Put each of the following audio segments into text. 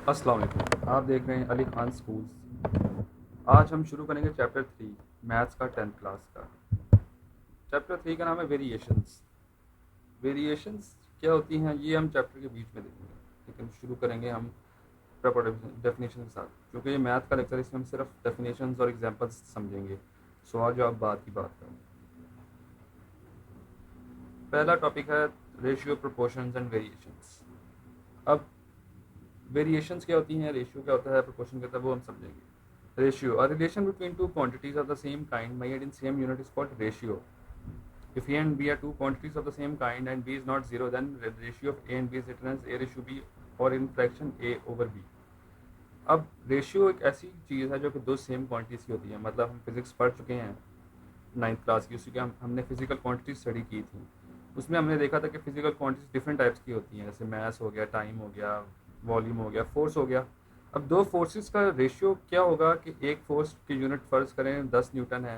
अस्सलाम वालेकुम। आप देख रहे हैं अली खान स्कूल्स। आज हम शुरू करेंगे चैप्टर 3 मैथ्स का 10th क्लास का। चैप्टर 3 का नाम है वेरिएशंस। वेरिएशंस क्या होती हैं ये हम चैप्टर के बीच में देखेंगे, लेकिन शुरू करेंगे हम प्रॉपर डेफिनेशन के साथ, क्योंकि ये मैथ का लेक्चर, इसमें हम सिर्फ डेफिनेशंस और एग्जांपल्स समझेंगे, सवाल जवाब बात की बात करेंगे। पहला टॉपिक है रेशियो, प्रोपोर्शंस एंड वेरिएशंस। अब वेरिएशंस क्या होती हैं, रेशियो क्या होता है, प्रोपोर्शन क्या होता है, वो हम समझेंगे। Ratio, a relation between two quantities of the same kind measured in same unit is called ratio. If A and B are two quantities of the same kind and B is not zero, then the ratio of A and B is written as A ratio B or in fraction A over B. अब ratio एक ऐसी चीज़ है जो कि दो same quantities की होती है। मतलब हम फिजिक्स पढ़ चुके हैं 9th क्लास की, उसी के हमने फिजिकल क्वांटिटी स्टडी की थी। उसमें हमने देखा था कि फिजिकल क्वांटिटीज डिफरेंट टाइप्स की होती हैं, जैसे मास हो गया, टाइम हो गया, वॉल्यूम हो गया, फोर्स हो गया। अब दो फोर्सेस का रेशियो क्या होगा कि एक फोर्स की यूनिट फ़र्ज करें 10 न्यूटन है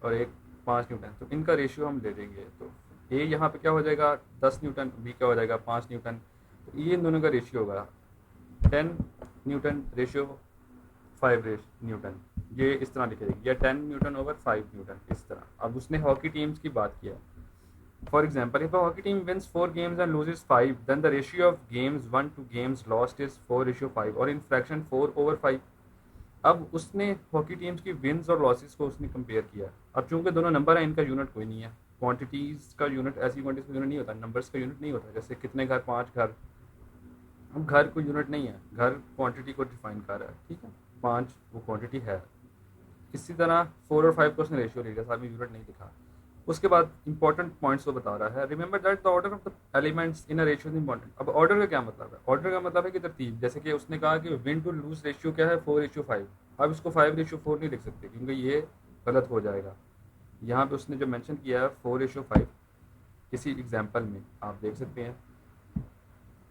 और एक 5 न्यूटन, तो इनका रेशियो हम ले लेंगे। तो ए यहाँ पे क्या हो जाएगा 10 न्यूटन, बी क्या हो जाएगा 5 न्यूटन, तो ये इन दोनों का रेशियो होगा 10 न्यूटन रेशियो 5 न्यूटन। ये इस तरह लिखेगी, या 10 न्यूटन ओवर 5 न्यूटन, इस तरह। अब उसने हॉकी टीम्स की बात किया। For example, if a hockey team wins 4 games and loses 5, then the ratio of games won to games lost is 4:5 और in fraction 4/5। अब उसने हॉकी टीम्स की विन्स और लॉसेस को उसने कंपेयर किया। अब चूंकि दोनों नंबर हैं, इनका यूनिट कोई नहीं है। क्वांटिटीज़ का यूनिट, ऐसी क्वांटिटीज़ का यूनिट नहीं होता, नंबर्स का यूनिट नहीं होता। जैसे कितने घर, 5 घर। अब घर कोई यूनिट नहीं है, घर क्वांटिटी को डिफाइन कर रहा है, ठीक है। 5 वो क्वांटिटी है। इसी तरह 4 और 5 को उसने रेशियो ले लिया, साथ में यूनिट नहीं दिखा। उसके बाद इंपॉर्टेंट पॉइंट्स को बता रहा है। Remember that the order of the elements in a ratio is important. अब ऑर्डर का क्या मतलब है? ऑर्डर का मतलब है कि तरतीब। जैसे कि उसने कहा कि विन टू लूज रेशियो क्या है 4:5। अब इसको 5:4 नहीं लिख सकते, क्योंकि ये गलत हो जाएगा। यहाँ पे उसने जो मेंशन किया है 4:5, किसी एग्जाम्पल में आप देख सकते हैं।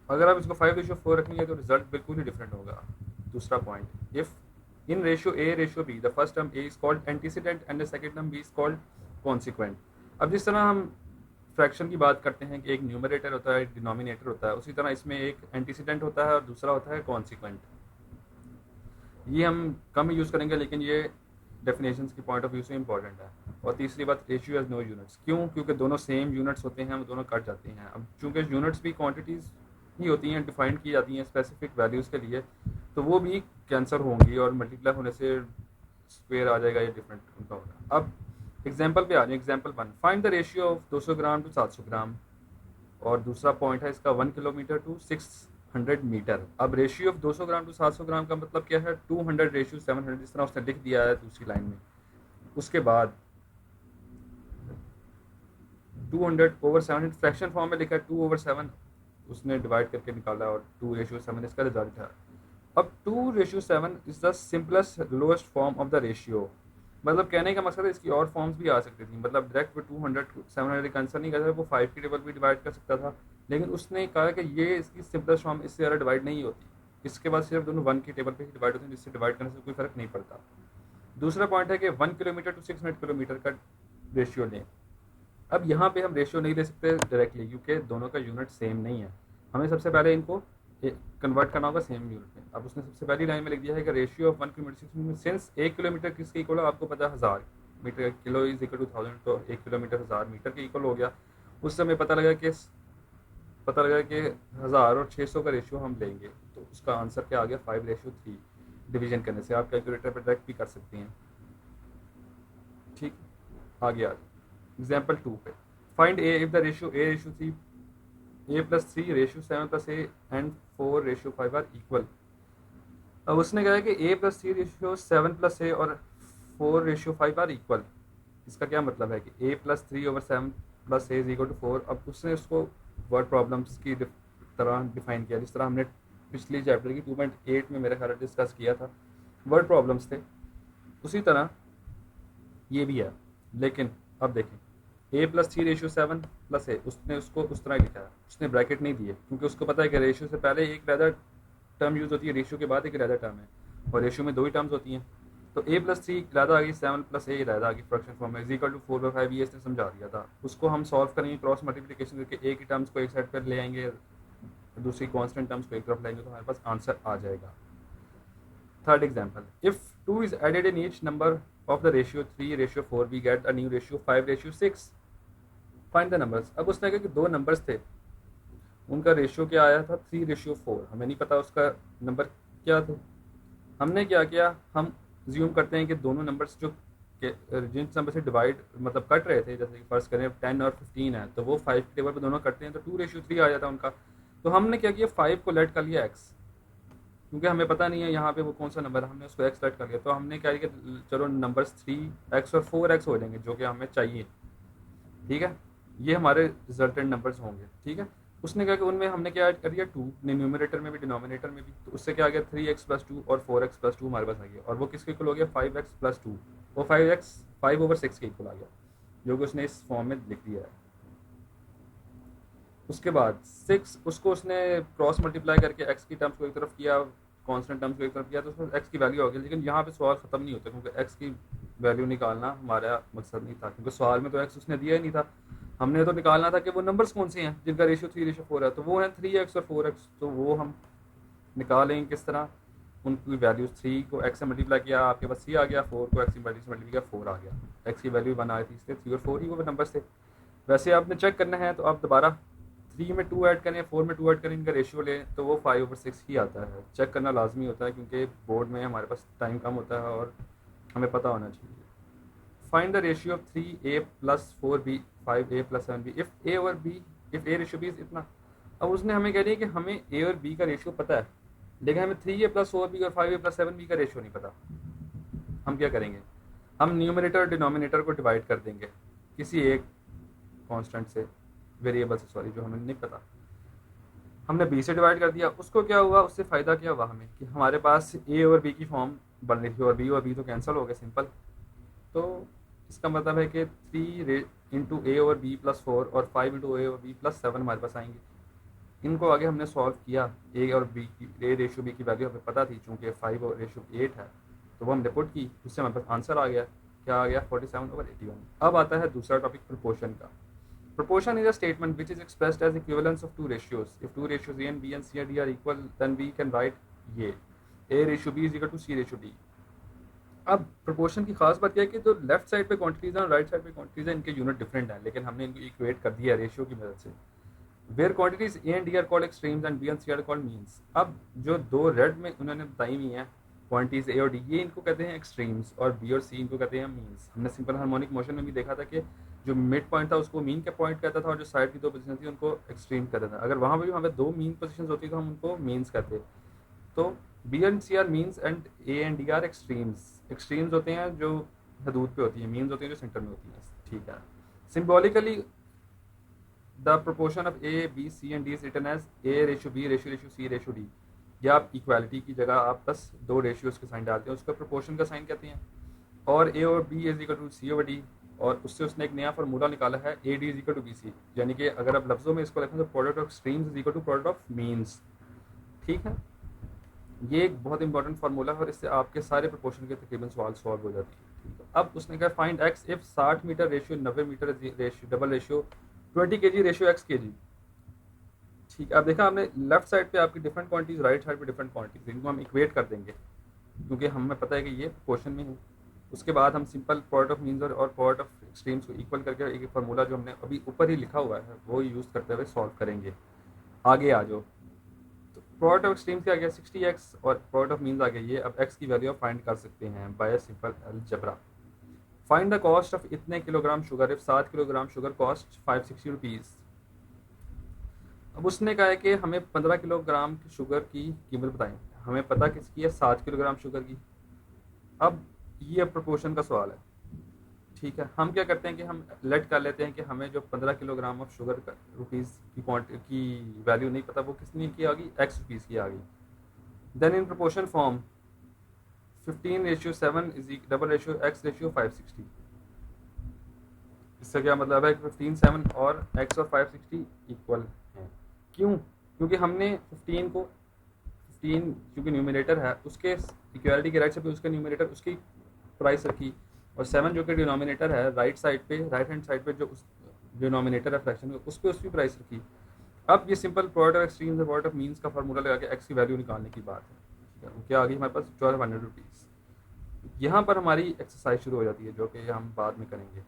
अगर आप इसको 5:4 रखेंगे तो रिजल्ट बिल्कुल ही डिफरेंट होगा। दूसरा point, if in ratio A ratio B the first term A is called antecedent and the second term B is called consequent. अब जिस तरह हम फ्रैक्शन की बात करते हैं कि एक न्यूमरेटर होता है, एक डिनोमिनेटर होता है, उसी तरह इसमें एक एंटीसीडेंट होता है और दूसरा होता है कॉन्सिक्वेंट। ये हम कम यूज़ करेंगे, लेकिन ये डेफिनेशंस की पॉइंट ऑफ व्यू से इंपॉर्टेंट है। और तीसरी बात, रेशियो हैज़ नो यूनिट्स। क्यों? क्योंकि दोनों सेम यूनिट्स होते हैं, वो दोनों कट जाते हैं। अब चूंकि यूनिट्स भी क्वांटिटीज़ ही होती हैं, डिफाइंड की जाती हैं स्पेसिफिक वैल्यूज़ के लिए, तो वो भी कैंसर होंगी और मल्टीप्लाई होने से स्क्वेयर आ जाएगा, ये डिफरेंट उनका होगा। अब एग्जाम्पल पे आ जाए। Example 1, find the ratio of 200 gram to 700 gram. और दूसरा पॉइंट है इसका 1 किलोमीटर टू 600 मीटर। अब ratio of 200 gram to 700 gram का मतलब क्या है? 200 रेशियो 700, जिस तरह उसने लिख दिया है दूसरी लाइन में। उसके बाद 200/700 फ्रैक्शन फॉर्म में लिखा है, 2/7 उसने डिवाइड करके निकाला और 2:7 इसका रिजल्ट है। अब 2:7 is the simplest lowest form of the ratio. मतलब कहने का मकसद है इसकी और फॉर्म्स भी आ सकती थी। मतलब डायरेक्ट वो 200 700 का आंसर नहीं कर सकता, वो 5 की टेबल भी डिवाइड कर सकता था, लेकिन उसने कहा कि ये इसकी सिंपलेस्ट फॉर्म, इससे ज़्यादा डिवाइड नहीं होती। इसके बाद सिर्फ दोनों 1 की टेबल पे ही डिवाइड होते हैं, जिससे डिवाइड करने से कोई फर्क नहीं पड़ता। दूसरा पॉइंट है कि 1 किलोमीटर टू 600 किलोमीटर का रेशियो लें। अब यहाँ पे हम रेशियो नहीं ले सकते डायरेक्टली, क्योंकि दोनों का यूनिट सेम नहीं है। हमें सबसे पहले इनको कन्वर्ट करना होगा सेम यूनिट में। अब उसने सबसे पहली लाइन में लिख दिया है कि ratio of 1 kilometre since 1 kilometre किसके इक्वल है? आपको पता है 1000 metre, kilo is equal to 1000, तो 1 किलोमीटर 1000 मीटर के इक्वल हो गया। उस समय पता लगा कि 1000 और 600 का रेशियो हम लेंगे, तो उसका आंसर क्या आ गया? 5:3। डिवीजन करने से आप कैलकुलेटर पर डायरेक्ट भी कर सकते हैं। ठीक, आगे एग्जाम्पल 2 पे, find A if the ratio A:3, A+3 ratio 7+A and 4:5 are equal. अब उसने कहा है कि A+3 रेशियो 7+A और 4:5 आर इक्वल। इसका क्या मतलब है कि A+3/7+A इज इक्वल टू 4। अब उसने उसको वर्ड प्रॉब्लम्स की तरह डिफाइन किया, जिस तरह हमने पिछली चैप्टर की 2.8 में मेरे ख्याल डिस्कस किया था, वर्ड प्रॉब्लम्स थे। उसी तरह ये भी है, लेकिन अब देखें, A+3 रेशियो 7+A, उसने उसको उस तरह लिखा है। उसने ब्रैकेट नहीं दिए, क्योंकि उसको पता है कि रेशियो से पहले एक रैदर टर्म यूज़ होती है, रेशियो के बाद एक रैदर टर्म है, और रेशियो में दो ही टर्म्स होती हैं। तो A+3 रैदा आ गई, 7+A रैदा आ गई फ्रैक्शन फॉर्म में, इज इक्वल टू 4/5। ये इसने समझा दिया था। उसको हम सॉल्व करेंगे क्रॉस मल्टीप्लिकेशन करके, एक ही टर्म्स को एक साइड पर ले आएंगे, दूसरी कांस्टेंट टर्म्स को एक तरफ लाएंगे तो हमारे पास आंसर आ जाएगा। Third example, if 2 is added in each number of the ratio 3:4 we get a new ratio 5:6। Find the numbers. अब उसने कहा कि दो नंबर्स थे, उनका रेशियो क्या आया था 3:4। हमें नहीं पता उसका नंबर क्या थे। हमने क्या किया, हम ज्यूम करते हैं कि दोनों नंबर्स जो जिन नंबर से डिवाइड मतलब कट रहे थे, जैसे कि फर्स्ट करें 10 और 15 है तो वो 5 के टेबल पर दोनों कटते हैं तो 2:3 आ जाता है उनका। तो हमने क्या किया, 5 को लेट कर लिया एक्स, क्योंकि हमें पता नहीं है यहाँ पे वो कौन सा नंबर है, हमने उसको एक्स लेट कर लिया। तो हमने क्या किया कि चलो नंबर्स 3x और 4x हो जाएंगे जो कि हमें चाहिए। ठीक है, ये हमारे रिजल्टेंट नंबर्स होंगे। ठीक है, उसने कहा कि उनमें हमने क्या ऐड कर दिया 2, न्यूमरेटर में भी डिनोमिनेटर में भी। तो उससे क्या आ गया 3x+2 और 4x+2 हमारे पास आ गया, और वो किसके इक्वल हो गया 5x+2। वो 5/6 के इक्वल आ गया, जो कि उसने इस फॉर्म में लिख दिया है। उसके बाद 6 उसको उसने क्रॉस मल्टीप्लाई करके x की टर्म्स को एक तरफ किया, कांस्टेंट टर्म्स को एक तरफ किया, तो उसमें x की वैल्यू हो गई। लेकिन यहाँ पे सवाल ख़त्म नहीं होता, क्योंकि x की वैल्यू निकालना हमारा मकसद नहीं था, क्योंकि सवाल में तो x उसने दिया ही नहीं था। हमने तो निकालना था कि वो नंबर्स कौन से हैं जिनका रेशियो 3:4 है, तो वो हैं 3x और 4x। तो वो हम निकालेंगे किस तरह, उनकी वैल्यूज 3 को x से मल्टीप्लाई किया, आपके पास 3 आ गया, 4 को x से मल्टीप्लाई किया 4 आ गया। x की वैल्यू 1 आई थी, इसलिए 3 और 4 ही वो नंबर्स थे। वैसे आपने चेक करना है तो आप दोबारा 3 में 2 ऐड करें, 4 में 2 ऐड करें, इनका रेशियो लें तो वो 5/6 ही आता है। चेक करना लाजमी होता है, क्योंकि बोर्ड में हमारे पास टाइम कम होता है और हमें पता होना चाहिए। Find the ratio of 3a+4b 5a+7b if a और b, if a ratio b इतना। अब उसने हमें कह दिया कि हमें a और b का रेशियो पता है, लेकिन हमें 3a+4b और 5a+7b का रेशियो नहीं पता। हम क्या करेंगे, हम न्यूमरेटर और डिनोमिनेटर को डिवाइड कर देंगे किसी एक कांस्टेंट से, वेरिएबल से, सॉरी, जो हमें नहीं पता। हमने b से डिवाइड कर दिया, उसको क्या हुआ, उससे फ़ायदा क्या हुआ हमें कि हमारे पास a और b की फॉर्म बन रही थी, और b तो कैंसिल हो गए सिंपल। तो इसका मतलब है कि 3 × a और b+4 और 5 × a और b+7 हमारे पास आएंगे। इनको आगे हमने सॉल्व किया, a और b की, a रेशियो b की वैल्यू हमें पता थी, चूँकि 5 और रेशियो 8 है, तो वो हमने पुट की, उससे हमारे पास आंसर आ गया। क्या आ गया 47/81। अब आता है दूसरा टॉपिक प्रोपोर्शन का। Proportion is a statement which is expressed as equivalence of two ratios. If two ratios A and B and C and D are equal, then we can write ये A/B is equal to C/D। अब proportion की खास बात यह है कि जो left side पे क्वांटिटीज हैं और राइट साइड पे क्वांटिटीज हैं, इनके यूनिट डिफरेंट हैं, लेकिन हमने इनको इक्वेट कर दिया रेशियो की मदद से। Where quantities A and D are called extremes and B and C are called means। अब जो दो रेड में उन्होंने बताई हुई हैं क्वांटिटीज A और D, ये इनको कहते हैं एक्सट्रीम्स, और B और C इनको कहते हैं मीन्स। हमने सिंपल हार्मोनिक मोशन में भी देखा था कि जो मिड पॉइंट था उसको मीन का पॉइंट कहता था, और जो साइड की दो पोजीशन थी उनको एक्सट्रीम कहता था। अगर वहाँ पर भी हमें दो मीन पोजीशंस होती तो हम उनको मीन्स कहते। तो B and C are means and A and D are extremes. Extremes होते हैं जो हदूद पे होती हैं, मीन्स होती हैं जो सेंटर में होती हैं। ठीक है, symbolically the proportion of A, B, C and D is written as A/B ratio C/D। या आप इक्वालिटी की जगह आप बस दो रेशियोज के साइन डालते हैं, उसका प्रोपोर्शन का साइन कहते हैं। और A और B is equal to C/D, और उससे उसने एक नया फार्मूला निकाला है AD is equal to BC। यानी कि अगर आप लफ्ज़ों में इसको लिखें तो product of extremes is equal to product of means. ठीक है, ये एक बहुत इंपॉर्टेंट फार्मूला है और इससे आपके सारे प्रोपोर्शन के तकरीबन सवाल सॉल्व हो जाती है। ठीक है, अब उसने कहा find x if 60 metre ratio 90 metre ratio double ratio 20 kg ratio x kg। ठीक है, अब देखा हमने लेफ्ट साइड पे आपकी डिफरेंट क्वांटिटीज, राइट साइड पे डिफरेंट क्वांटिटीज, इनको हम इक्वेट कर देंगे क्योंकि हमें पता है कि ये प्रोपोर्शन में है। उसके बाद हम सिंपल प्रोडक्ट ऑफ मीन्स और प्रोडक्ट ऑफ एक्सट्रीम्स को इक्वल करके एक फार्मूला जो हमने अभी ऊपर ही लिखा हुआ है वो यूज़ करते हुए सॉल्व करेंगे। आगे आ जाओ, प्रोडक्ट ऑफ एक्सट्रीम्स क्या आ गया 60x, और प्रोडक्ट ऑफ मीन्स आ गया ये। अब x की वैल्यू आप फाइंड कर सकते हैं by simple algebra. Find the cost of इतने kilogram sugar if 7 kilogram sugar cost 560 rupees. अब उसने कहा है कि हमें 15 किलोग्राम की शुगर की कीमत बताएं। हमें पता किसकी है 7 किलोग्राम शुगर की। अब ये प्रोपोर्शन का सवाल है। ठीक है, हम क्या करते हैं कि हम लेट कर लेते हैं कि हमें जो 15 किलोग्राम ऑफ शुगर का रुपीज़ की वैल्यू नहीं पता, वो कितनी की आ गई x रुपीज़ की आ गई। Then in proportion form 15:7 is double ratio x/560। इससे क्या मतलब है कि 15:7 और x और 560 इक्वल हैं। क्यों? क्योंकि हमने 15 को 15 क्योंकि न्यूमिनेटर है उसके इक्वालिटी के राइट साइड पे उसका न्यूमिनेटर उसकी प्राइस रखी, और 7 जो कि डिनोमिनेटर है राइट साइड पे, राइट हैंड साइड पे जो उस डिनोमिनेटर है फ्रैक्शन में उस पर उसकी प्राइस रखी। अब ये सिंपल प्रोडक्ट ऑफ एक्सट्रीम्स और प्रोडक्ट ऑफ मीन्स का फार्मूला लगा के एक्स की वैल्यू निकालने की बात है, ठीक है। क्या आ गई हमारे पास 1200 रुपीज़। यहाँ पर हमारी एक्सरसाइज शुरू हो जाती है जो कि हम बाद में करेंगे।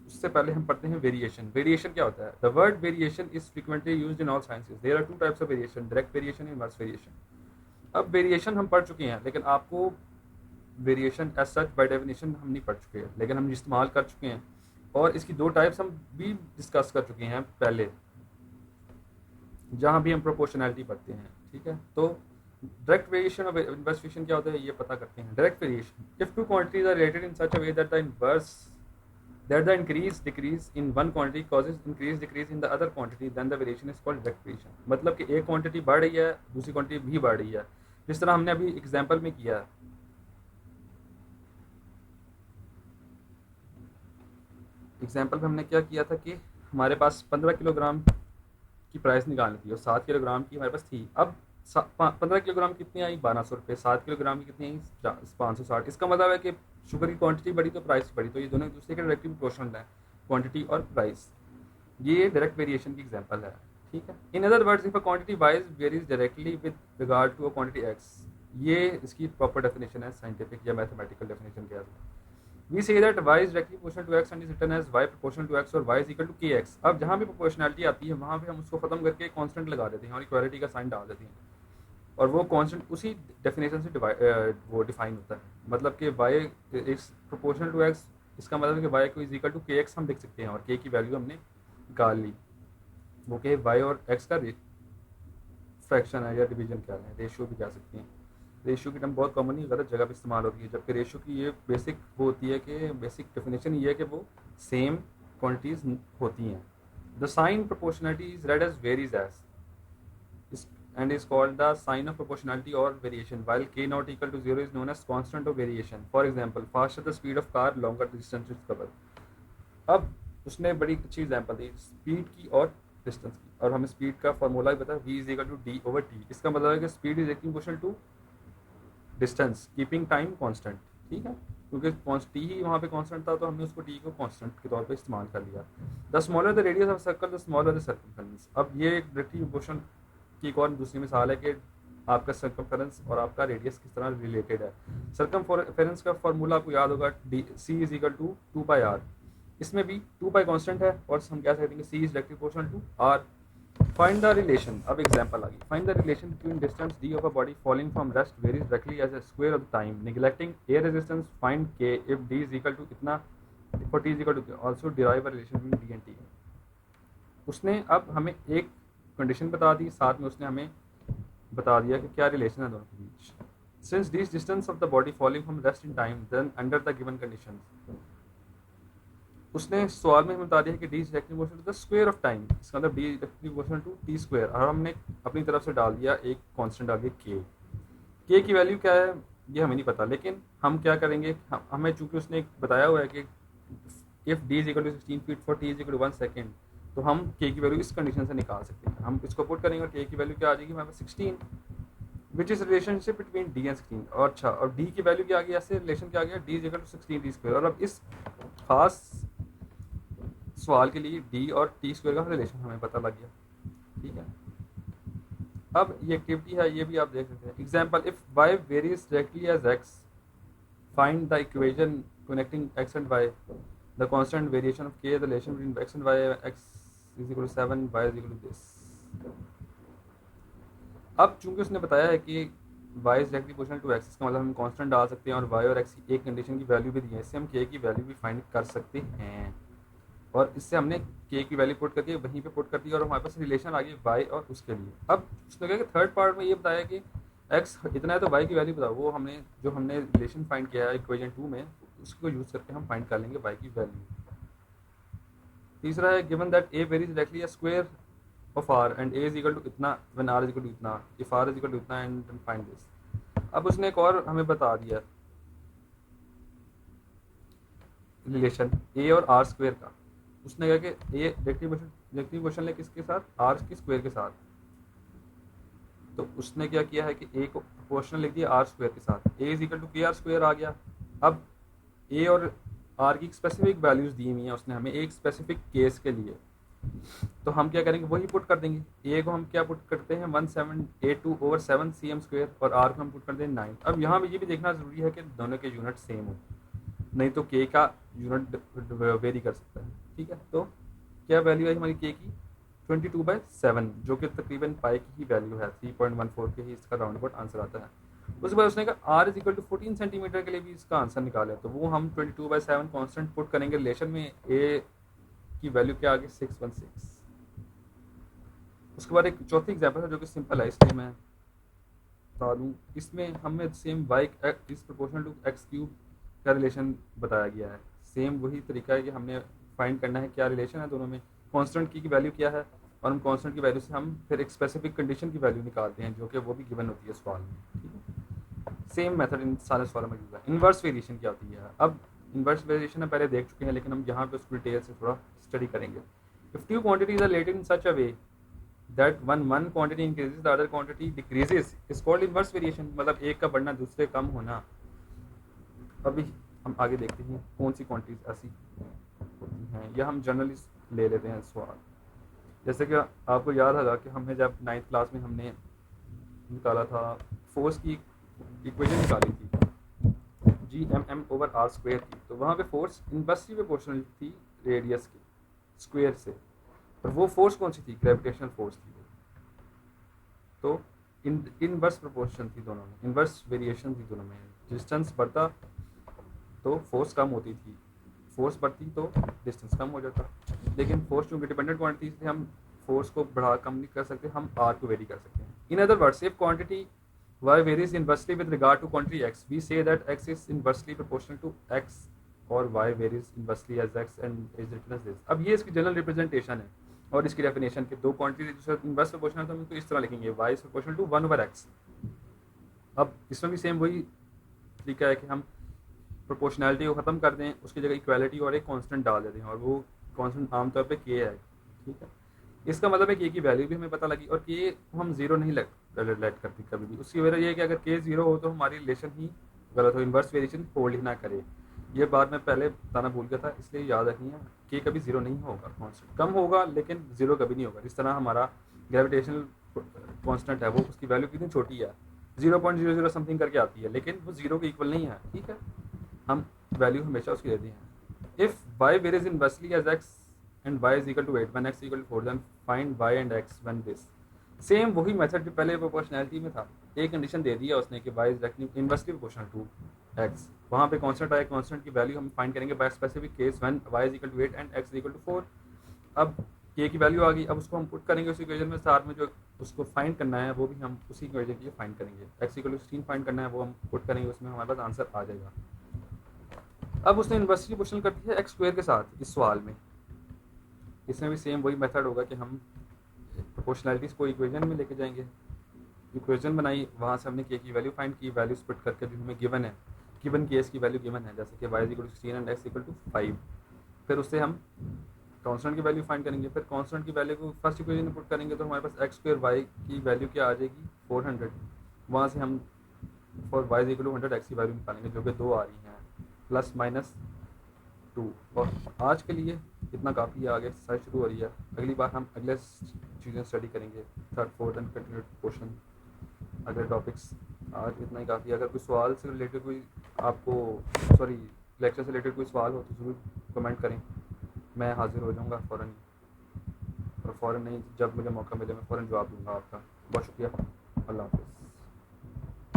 उससे पहले हम पढ़ते हैं वेरिएशन। वेरिएशन क्या होता है? The word variation is frequently used in all sciences. There are two types of variation, direct variation, inverse variation. अब वेरिएशन हम पढ़ चुके हैं, लेकिन आपको variation as such by definition हम नहीं पढ़ चुके हैं, लेकिन हम इस्तेमाल कर चुके हैं, और इसकी दो टाइप्स हम भी डिस्कस कर चुके हैं पहले, जहाँ भी हम प्रोपोर्शनैलिटी पढ़ते हैं, ठीक है। तो डायरेक्ट वेरिएशन और इनवर्स वेरिएशन क्या होता है ये पता करते हैं। Direct variation, if two quantities are related in such a way that the inverse that the increase decrease in one quantity causes increase decrease in the other quantity, then the variation is called direct variation। मतलब कि एक quantity बढ़ रही है, दूसरी quantity भी बढ़ रही है, जिस तरह हमने अभी एग्जांपल में किया है। एग्जांपल में हमने क्या किया था कि हमारे पास 15 किलोग्राम की प्राइस निकालनी थी और 7 किलोग्राम की हमारे पास थी। अब 15 किलोग्राम कितनी आई? 1200 रुपये। 7 किलोग्राम की कितनी आई? 560। इसका मतलब है कि शुगर की क्वांटिटी बढ़ी तो प्राइस बढ़ी, तो ये दोनों एक दूसरे के डायरेक्टली प्रोपोर्शनल है, क्वांटिटी और प्राइस। ये डायरेक्ट वेरिएशन की एग्जांपल है, ठीक है। In other words, if a quantity y varies directly with regard to a quantity x, ये इसकी प्रॉपर डेफिनेशन है, साइंटिफिक या मैथमेटिकल डेफिनेशन कह सकते हैं। We say that y is directly proportional to x and is written as y proportional to x और y is equal to kx। अब जहाँ भी प्रोपोर्शनैलिटी आती है वहाँ पे हम उसको खत्म करके कांस्टेंट लगा देते हैं और इक्वालिटी का साइन डाल देते हैं, और वो कांस्टेंट उसी डेफिनेशन से वो डिफाइन होता है। मतलब कि y is proportional to x, इसका मतलब है कि y को इज इक्वल टू kx हम देख सकते हैं, और k की वैल्यू हमने निकाल ली, वो कि y और x का फ्रैक्शन है या डिवीजन क्या है, रेशियो भी कह सकते हैं। रेशियो की टर्म बहुत कॉमनली गलत जगह पे इस्तेमाल होती है, जबकि रेशियो की ये बेसिक वो होती है कि बेसिक डेफिनेशन ये है कि वो सेम क्वांटिटीज होती हैं। The sign proportionality is read as varies as and is called the sign of proportionality or variation, while k not equal to 0 is known as constant of variation। For example, faster the speed of car, longer the distance it cover। अब उसने बड़ी अच्छी example दी speed की और distance की, और हमें speed का फॉर्मूला भी पता है, v is equal to d over t. इसका मतलब है कि speed is equal to distance keeping time constant, ठीक है, क्योंकि टी ही वहाँ पे कांस्टेंट था, तो हमने उसको टी को कांस्टेंट के तौर पे इस्तेमाल कर लिया। The smaller the radius of circle the smaller the circumference. अब ये एक डायरेक्टली प्रोपोर्शन की एक और दूसरी मिसाल है कि आपका सर्कमफेरेंस और आपका रेडियस किस तरह रिलेटेड है। सर्कमफेरेंस का फॉर्मूला आपको याद होगा, सी इज इक्वल टू 2πr। इसमें भी 2π कांस्टेंट है, और हम कह सकते हैं कि C is directly proportional to R. Find the relation. अब एग्जांपल आ गई। Find the relation between distance d of a body falling from rest varies directly as a square of the time neglecting air resistance. Find k if d is equal to इतना और t is equal to, also derive a relation between d and t। उसने अब हमें एक condition बता दी, साथ में उसने हमें बता दिया कि क्या रिलेशन है दोनों के बीच। Since this distance of the body falling from rest in time then under the given condition, उसने सवाल में बता दिया कि d is directly proportional to the square of time. इसका मतलब d is directly proportional to t square, और हमने अपनी तरफ से डाल दिया एक कांस्टेंट डाल दिया k की वैल्यू क्या है ये हमें नहीं पता, लेकिन हम क्या करेंगे, हमें चूंकि उसने बताया हुआ है कि if d is equal to 16 feet for t is equal to 1 second, तो हम k की वैल्यू इस कंडीशन से निकाल सकते हैं। हम इसको पुट करेंगे और k की वैल्यू क्या आ जाएगी हमारे पास 16, which is relationship between d and 16। और अच्छा, और d की वैल्यू क्या आ गई, ऐसे रिलेशन क्या आ गया, d is equal to 16 t square. और अब इस खास सवाल के लिए d और t स्क्वायर का रिलेशन हमें पता लग गया, ठीक है। अब ये एक्टिविटी है, ये भी आप देख सकते हैं। Example, if y varies directly as x, find the equation connecting x and y, the constant variation of k, the relation between x and y, x is equal to 7, y is equal to this. अब चूंकि उसने बताया है कि y is directly proportional to x, इसका मतलब हम constant डाल सकते हैं, और y और x की एक कंडीशन की वैल्यू भी दी है, इससे हम k की वैल्यू भी फाइंड कर सकते हैं। और इससे हमने k की वैल्यू पुट करके वहीं पे पुट कर दी, और हमारे पास रिलेशन आ गई y और उसके लिए। अब उसने कहा कि थर्ड पार्ट में ये बताया कि x इतना है तो y की वैल्यू बताओ, वो हमने जो हमने रिलेशन फाइंड किया है इक्वेशन 2 में, उसको यूज़ करके हम फाइंड कर लेंगे y की वैल्यू। तीसरा है, given that a varies directly a square of r and a is equal to इतना when r is equal to इतना, if r is equal to इतना एंड फाइंड दिस। अब उसने एक और हमें बता दिया रिलेशन a और r स्क्वायर का। उसने कहा कि a डायरेक्टली क्वेश्चन ले किसके साथ, r के स्क्वायर के साथ। तो उसने क्या किया है कि a को प्रोपोर्शनल लिख दिया r स्क्वायर के साथ, a इज इक्वल टू के आर स्क्वायर आ गया। अब a और r की स्पेसिफिक वैल्यूज दी हुई हैं उसने हमें एक स्पेसिफिक केस के लिए, तो हम क्या करेंगे, वही पुट कर देंगे। ए को हम क्या पुट करते हैं 1782/7 cm², और आर को हम पुट कर देंगे 9। अब यहाँ भी ये भी देखना ज़रूरी है कि दोनों के यूनिट सेम हो, नहीं तो के का यूनिट वेरी कर सकता है। ठीक है, तो क्या वैल्यू आई हमारी के की 22/7, जो कि तकरीबन पाई की ही वैल्यू है, 3.14 के ही इसका राउंड अबाउट आंसर आता है। उसके बाद उसने कहा r is equal to 14 centimetre के लिए भी इसका आंसर निकाले, तो वो हम 22/7 कॉन्स्टेंट पुट करेंगे रिलेशन में। ए की वैल्यू क्या आ गई 616। उसके बाद एक चौथी एग्जाम्पल है जो कि सिंपल है, इसलिए मैं बता दूँ। इसमें हमें same y is proportional to x cube का रिलेशन बताया गया है। सेम वही तरीका है कि हमने फाइंड करना है क्या रिलेशन है दोनों में, कांस्टेंट की वैल्यू क्या है, और हम कांस्टेंट की वैल्यू से हम फिर एक स्पेसिफिक कंडीशन की वैल्यू निकालते हैं, जो कि वो भी गिवन होती है सवाल में। ठीक है, सेम मेथड इन सारे सवालों में यूज है। इन्वर्स वेरिएशन क्या होती है, अब इन्वर्स वेरिएशन हम पहले देख चुके हैं, लेकिन हम यहाँ पे उसको डिटेल से थोड़ा स्टडी करेंगे। If two quantities are related in such a way that when one quantity increases the other quantity decreases is called inverse variation, मतलब एक का बढ़ना दूसरे कम होना। अभी हम आगे देखते हैं कौन सी क्वांटिटीज ऐसी होती हैं, या हम जनरली ले लेते हैं सवाल। जैसे कि आपको याद होगा कि हमने जब 9th क्लास में हमने निकाला था फोर्स की इक्वेशन निकाली थी, G/m/r² की, तो वहाँ पे फोर्स इनवर्सली प्रोपोर्शनल थी रेडियस के स्क्वायर से, और वो फोर्स कौन सी थी, ग्रेविटेशनल फोर्स थी। तो इनवर्स प्रोपोर्शन थी दोनों में, इनवर्स वेरिएशन थी दोनों में। डिस्टेंस बढ़ता तो फोर्स कम होती थी, फोर्स बढ़ती तो डिस्टेंस कम हो जाता। लेकिन फोर्स चूंकि डिपेंडेंट क्वांटिटी थी, हम फोर्स को बढ़ा कम नहीं कर सकते, हम आर को वेरी कर सकते हैं। इन other words, if quantity y varies inversely with regard to quantity x, we say that x is inversely proportional to x, और y varies inversely as x and is written as this। अब ये इसकी general representation है, और इसकी definition के दो quantity दूसरा इन्वर्स प्रोपोर्शनल, तो हम इसको इस तरह लिखेंगे y is proportional to 1/x। अब इसमें भी सेम वही तरीका है कि हम प्रोपोर्शनैलिटी को ख़त्म कर दें, उसकी जगह इक्वालिटी और एक कांस्टेंट डाल देते हैं, और वो कांस्टेंट आमतौर पे के है। ठीक है, इसका मतलब है के की वैल्यू भी हमें पता लगी, और के को हम जीरो नहीं रिलेट करती कभी भी। उसकी वजह यह है कि अगर के जीरो हो तो हमारी रिलेशन ही गलत हो, इन्वर्स वेरिएशन होल्ड ही ना करे। ये बात मैं पहले बताना भूल गया था, इसलिए याद रखिए के कभी जीरो नहीं होगा, कांस्टेंट कम होगा लेकिन जीरो कभी नहीं होगा। इस तरह हमारा ग्रेविटेशनल कांस्टेंट है, वो उसकी वैल्यू कितनी छोटी है, 0.00 समथिंग करके आती है, लेकिन वो जीरो के इक्वल नहीं है। ठीक है, हम वैल्यू हमेशा उसकी देते हैं। If y varies inversely as x and y is equal to 8 when x equal to 4, then find y and x when this। Same वही मेथड जो पहले प्रोपोर्शनैलिटी में था, एक कंडीशन दे दिया उसने कि y is inversely proportional to x, वहाँ पे कांस्टेंट आया, कांस्टेंट की वैल्यू हम फाइंड करेंगे by specific case when y is equal to 8 and x is equal to 4। अब k की वैल्यू आ गई, अब उसको हम पुट करेंगे उस इक्वेशन में, साथ में जो उसको फाइंड करना है वो भी हम उसी इक्वेशन के लिए फाइंड करेंगे। x equal to 16 फाइंड करना है, वो हम पुट करेंगे, उसमें हमारे पास आंसर आ जाएगा। अब उसने इन्वर्सली प्रोपोर्शनल कर दिया एक्स स्क्वायर के साथ इस सवाल में। इसमें भी सेम वही मेथड होगा कि हम प्रोपोर्शनैलिटीज़ को इक्वेशन में लेके जाएंगे, इक्वेशन बनाई, वहाँ से हमने के की वैल्यू फाइंड की, वैल्यू स्प्लिट करके जो हमें गिवन है, गिवन केस की वैल्यू गिवन है, जैसे कि y equal to 16 and x equal to 5, फिर उससे हम कांस्टेंट की वैल्यू फाइंड करेंगे, फिर कांस्टेंट की वैल्यू को फर्स्ट इक्वेशन में पुट करेंगे, तो हमारे पास एक्स स्क्वायर वाई की वैल्यू क्या आ जाएगी 400। वहाँ से हम for y equal to 100 x की वैल्यू निकालेंगे, जो कि 2 आ रही हैं, +-2। और आज के लिए इतना काफ़ी है, आगे एक्सरसाइज शुरू हो रही है, अगली बार हम अगले चीज़ें स्टडी करेंगे, third fourth and continued portion, अगले टॉपिक्स। आज इतना ही काफ़ी है। अगर कोई सवाल से रिलेटेड कोई आपको लेक्चर से रिलेटेड कोई सवाल हो तो ज़रूर कमेंट करें, मैं हाजिर हो जाऊँगा फ़ौरन, और फ़ौरन नहीं, जब मुझे मौका मिले मैं फ़ौरन जवाब दूँगा आपका। बहुत शुक्रिया, अल्लाह हाफ़िज़।